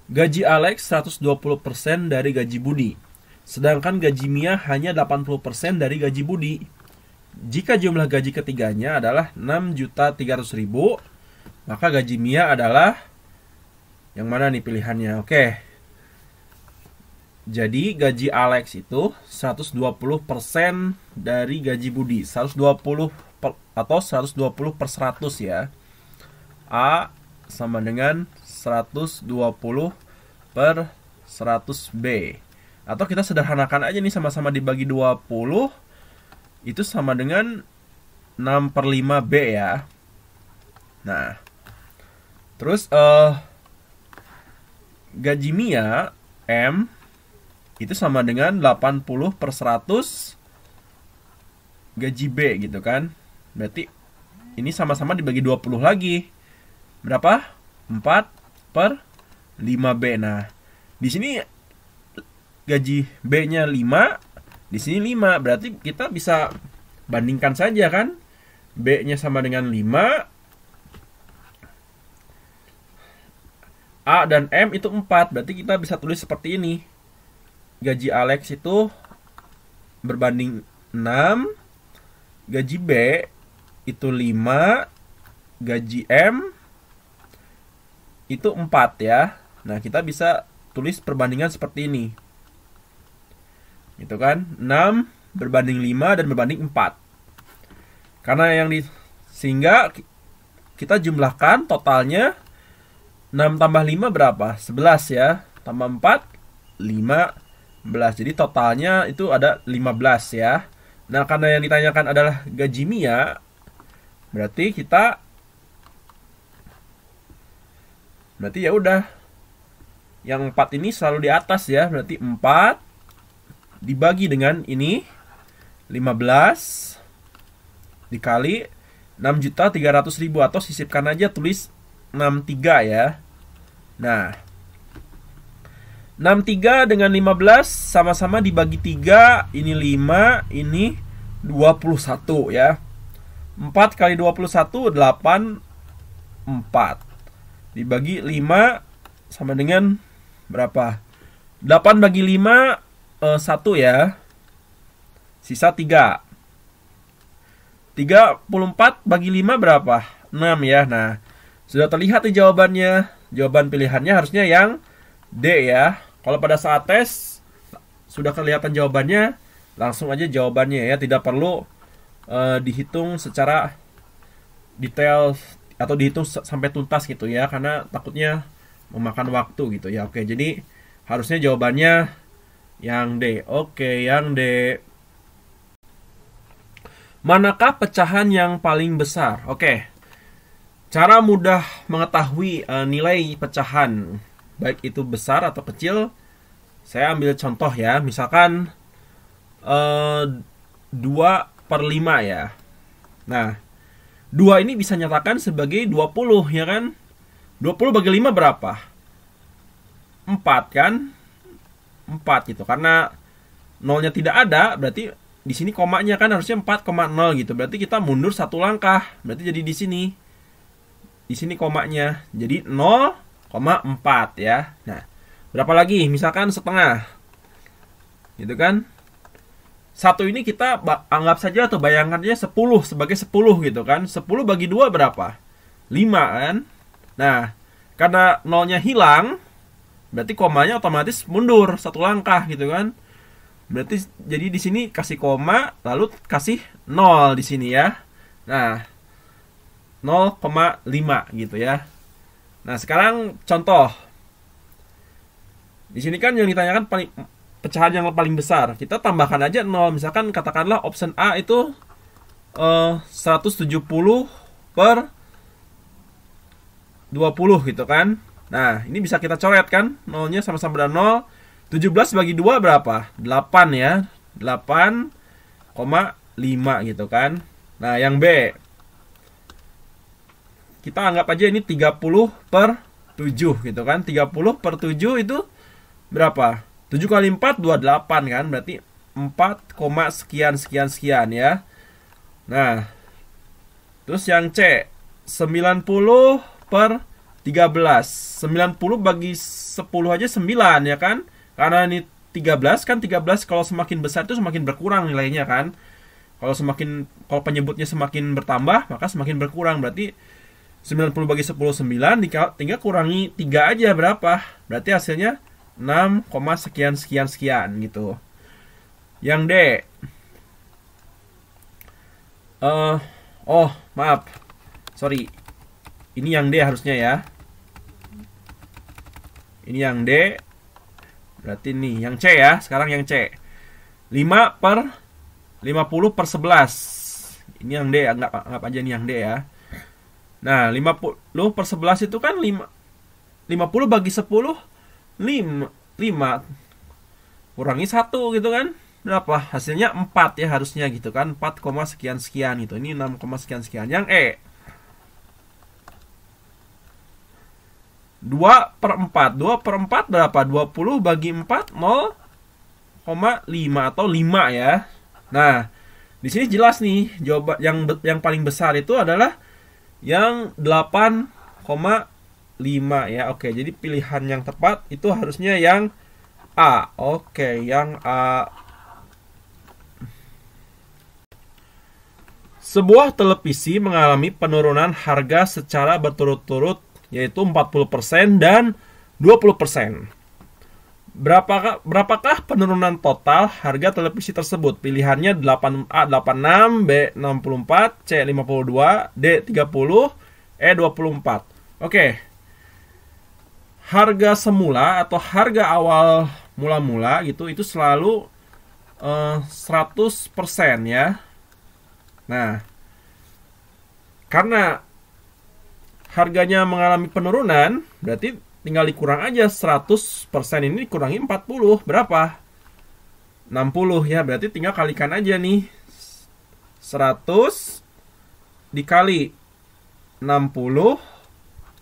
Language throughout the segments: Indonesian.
Gaji Alex 120% dari gaji Budi, sedangkan gaji Mia hanya 80% dari gaji Budi. Jika jumlah gaji ketiganya adalah 6.300.000, maka gaji Mia adalah yang mana nih pilihannya? Oke. Jadi gaji Alex itu 120% dari gaji Budi. 120 atau 120 per 100 ya. A sama dengan 120 per 100 B. Atau kita sederhanakan aja nih, sama-sama dibagi 20, itu sama dengan 6 per 5 B ya. Nah, terus gaji Mia M itu sama dengan 80 per 100 gaji B gitu kan. Berarti ini sama-sama dibagi 20 lagi. Berapa? 4 per 5B. Nah, di sini gaji B-nya 5, di sini 5. Berarti kita bisa bandingkan saja kan. B-nya sama dengan 5. A dan M itu 4. Berarti kita bisa tulis seperti ini. Gaji Alex itu berbanding 6. Gaji B itu 5. Gaji M itu 4 ya. Nah, kita bisa tulis perbandingan seperti ini. Gitu kan? 6 berbanding 5 dan berbanding 4. Karena sehingga kita jumlahkan totalnya 6 tambah 5 berapa? 11 ya. Tambah 4 15. Jadi totalnya itu ada 15 ya. Nah, karena yang ditanyakan adalah gaji Mia, berarti ya udah, yang 4 ini selalu di atas ya. Berarti 4 dibagi dengan ini 15 dikali 6.300.000, atau sisipkan aja, tulis 63 ya. Nah, 63 dengan 15 sama-sama dibagi 3, ini 5, ini 21 ya. 4 kali 21 8, 4 dibagi 5 sama dengan berapa? 8 bagi 5 1 ya. Sisa 3. 34 bagi 5 berapa? 6 ya. Nah, sudah terlihat nih jawabannya. Jawaban pilihannya harusnya yang D ya. Kalau pada saat tes sudah kelihatan jawabannya, langsung aja jawabannya ya. Tidak perlu dihitung secara detail atau dihitung sampai tuntas gitu ya, karena takutnya memakan waktu gitu ya. Oke, jadi harusnya jawabannya yang D. Oke, yang D. Manakah pecahan yang paling besar? Oke. Cara mudah mengetahui nilai pecahan, baik itu besar atau kecil, saya ambil contoh ya. Misalkan 2 per 5 ya. Nah, 2 ini bisa nyatakan sebagai 20 ya kan. 20 bagi 5 berapa? 4 kan? 4 gitu. Karena nolnya tidak ada, berarti di sini komanya kan harusnya 4,0 gitu. Berarti kita mundur 1 langkah. Berarti jadi di sini. Di sini komanya. Jadi 0,4 ya. Nah, berapa lagi? Misalkan setengah. Gitu kan? 1 ini kita anggap saja atau bayangannya 10 sebagai 10 gitu kan. 10 bagi 2 berapa? 5 kan? Nah, karena nolnya hilang, berarti komanya otomatis mundur 1 langkah gitu kan. Berarti jadi di sini kasih koma, lalu kasih 0 di sini ya. Nah, 0,5 gitu ya. Nah, sekarang contoh. Di sini kan yang ditanyakan pecahan yang paling besar. Kita tambahkan aja 0. Misalkan katakanlah option A itu 170 per 20 gitu kan. Nah, ini bisa kita coret kan. Nolnya sama-sama dengan 0. 17 bagi 2 berapa? 8 ya. 8,5 gitu kan. Nah, yang B, kita anggap aja ini 30 per 7 gitu kan. 30 per 7 itu berapa? 7 kali 4, 28 kan. Berarti 4, sekian ya. Nah, Terus yang C, 90 per 13. 90 bagi 10 aja 9 ya kan? Karena ini 13 kan, 13 kalau semakin besar itu semakin berkurang nilainya kan? Kalau penyebutnya semakin bertambah, maka semakin berkurang. Berarti 90 bagi 10 9, tinggal kurangi 3 aja berapa? Berarti hasilnya 6, sekian sekian sekian gitu. Yang D. Maaf. Sorry. Ini yang D harusnya ya. Ini yang D. Berarti nih yang C ya. Sekarang yang C. 5 per 50 per 11. Ini yang D, anggap aja nih yang D ya. Nah, 50 per 11 itu kan 50 bagi 10 5 kurangi 1 gitu kan. Berapa? Hasilnya 4 ya harusnya gitu kan. 4, sekian sekian gitu. Ini 6, sekian sekian. Yang E. 2 per 4. 2 per 4 berapa? 20 bagi 4 0,5 atau 5 ya. Nah, di sini jelas nih jawaban yang paling besar itu adalah yang 8,5 ya. Oke, jadi pilihan yang tepat itu harusnya yang A. Oke, yang A. Sebuah televisi mengalami penurunan harga secara berturut-turut yaitu 40% dan 20%. Berapakah penurunan total harga televisi tersebut? Pilihannya A 86, B 64, C 52, D 30, E 24. Oke. Harga semula atau harga awal mula-mula gitu itu selalu 100% ya. Nah, karena harganya mengalami penurunan, berarti tinggal dikurang aja 100% ini dikurangi 40. Berapa? 60 ya. Berarti tinggal kalikan aja nih. 100 dikali 60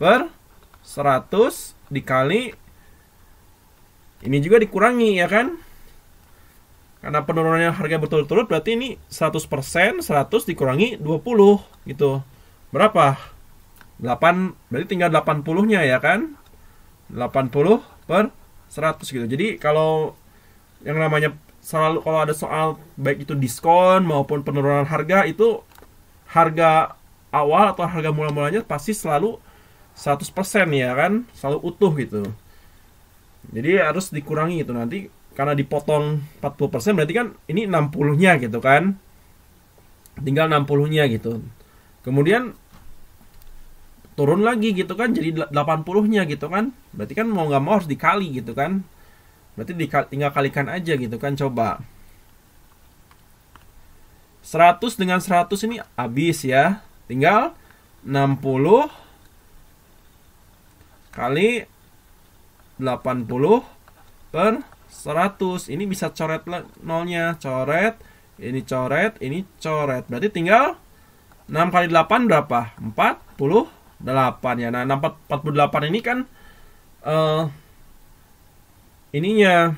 per 100 dikali ini juga dikurangi ya kan? Karena penurunannya harga berturut-turut berarti ini 100%, 100 dikurangi 20 gitu. Berapa? 8, berarti tinggal 80-nya ya kan? 80 per 100 gitu. Jadi kalau yang namanya selalu kalau ada soal baik itu diskon maupun penurunan harga, itu harga awal atau harga mula-mulanya pasti selalu 100% ya kan? Selalu utuh gitu. Jadi harus dikurangi itu nanti karena dipotong 40% berarti kan ini 60-nya gitu kan. Tinggal 60-nya gitu. Kemudian turun lagi gitu kan jadi 80-nya gitu kan. Berarti kan mau nggak mau harus dikali gitu kan. Berarti tinggal kalikan aja gitu kan. Coba 100 dengan 100 ini habis ya. Tinggal 60 kali 80 per 100. Ini bisa coret nolnya. Coret. Ini coret. Ini coret. Berarti tinggal 6 kali 8 berapa? 48 ya. Nah, 48 ini kan ininya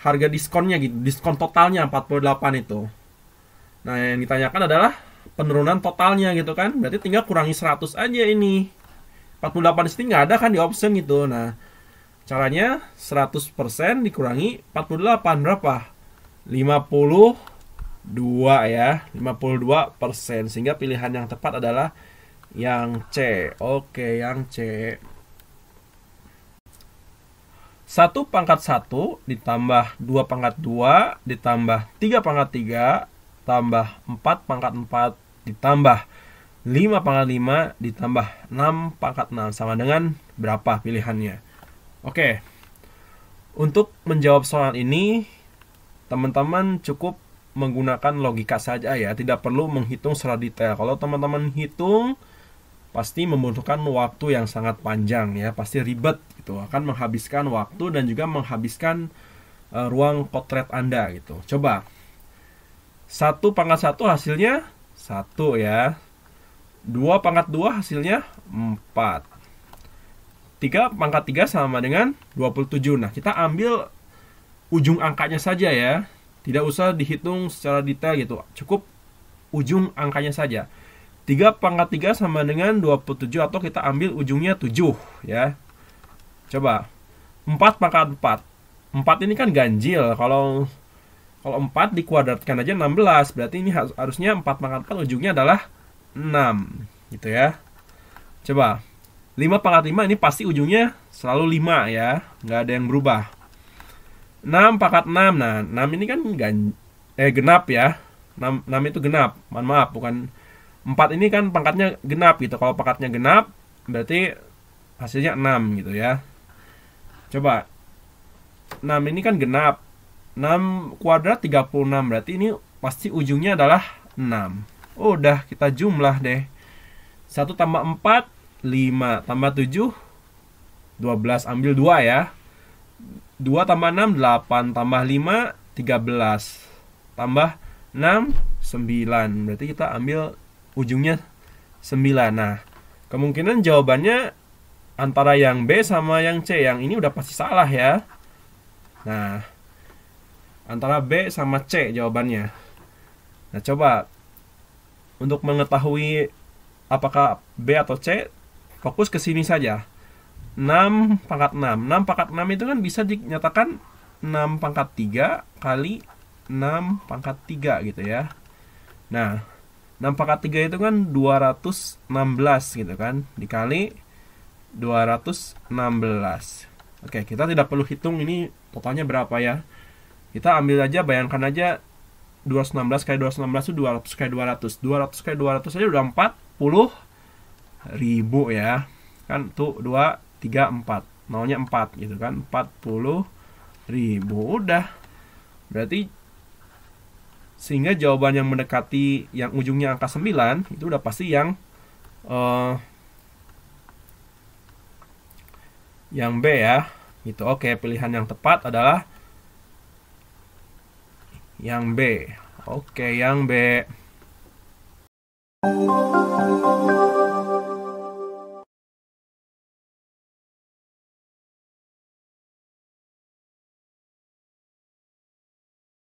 harga diskonnya gitu. Diskon totalnya 48 itu. Nah, yang ditanyakan adalah penurunan totalnya gitu kan. Berarti tinggal kurangi 100 aja ini. 48 di sini nggak ada kan di option gitu. Nah, caranya 100% dikurangi 48 berapa? 52 ya. 52%. Sehingga pilihan yang tepat adalah yang C. Oke, yang C. 1 pangkat 1 ditambah 2 pangkat 2 ditambah 3 pangkat 3 tambah 4 pangkat 4 ditambah 5 pangkat 5 ditambah 6 pangkat 6 sama dengan berapa pilihannya? Oke. Untuk menjawab soal ini, teman-teman cukup menggunakan logika saja ya, tidak perlu menghitung secara detail. Kalau teman-teman hitung pasti membutuhkan waktu yang sangat panjang ya, pasti ribet gitu, akan menghabiskan waktu dan juga menghabiskan ruang potret Anda gitu. Coba 1 pangkat 1 hasilnya 1 ya. 2 pangkat 2 hasilnya 4. 3 pangkat 3 sama dengan 27. Nah, kita ambil ujung angkanya saja ya. Tidak usah dihitung secara detail gitu. Cukup ujung angkanya saja. 3 pangkat 3 sama dengan 27, atau kita ambil ujungnya 7 ya. Coba 4 pangkat 4. 4 ini kan ganjil. Kalau 4 dikuadratkan aja 16. Berarti ini harusnya 4 pangkat 4 ujungnya adalah 6 gitu ya. Coba 5 pangkat 5 ini pasti ujungnya selalu 5 ya, nggak ada yang berubah. 6 pangkat 6. Nah, 6 ini kan genap ya. 6 itu genap. Maaf, bukan 4 ini kan pangkatnya genap gitu. Kalau pangkatnya genap berarti hasilnya 6 gitu ya. Coba 6 ini kan genap. 6 kuadrat 36. Berarti ini pasti ujungnya adalah 6. Oh, udah kita jumlah deh. 1 tambah 4 5 tambah 7 12, ambil 2 ya. 2 tambah 6 8 tambah 5 13 tambah 6 9. Berarti kita ambil ujungnya 9. Nah, kemungkinan jawabannya antara yang B sama yang C. Yang ini udah pasti salah ya. Nah, antara B sama C jawabannya. Nah, coba untuk mengetahui apakah B atau C, fokus ke sini saja. 6 pangkat 6. 6 pangkat 6 itu kan bisa dinyatakan 6 pangkat 3 kali 6 pangkat 3 gitu ya. Nah, 6 pangkat 3 itu kan 216 gitu kan, dikali 216. Oke, kita tidak perlu hitung ini totalnya berapa ya. Kita ambil aja, bayangkan aja 216 kali 216 itu 200 kali 200. 200 kali 200 aja udah 40.000 ya. Kan tuh 2, 3, 4. Nolnya 4 gitu kan. 40.000. Udah. Berarti sehingga jawaban yang mendekati yang ujungnya angka 9 itu udah pasti yang B ya. Gitu. Oke, pilihan yang tepat adalah yang B. Oke, yang B.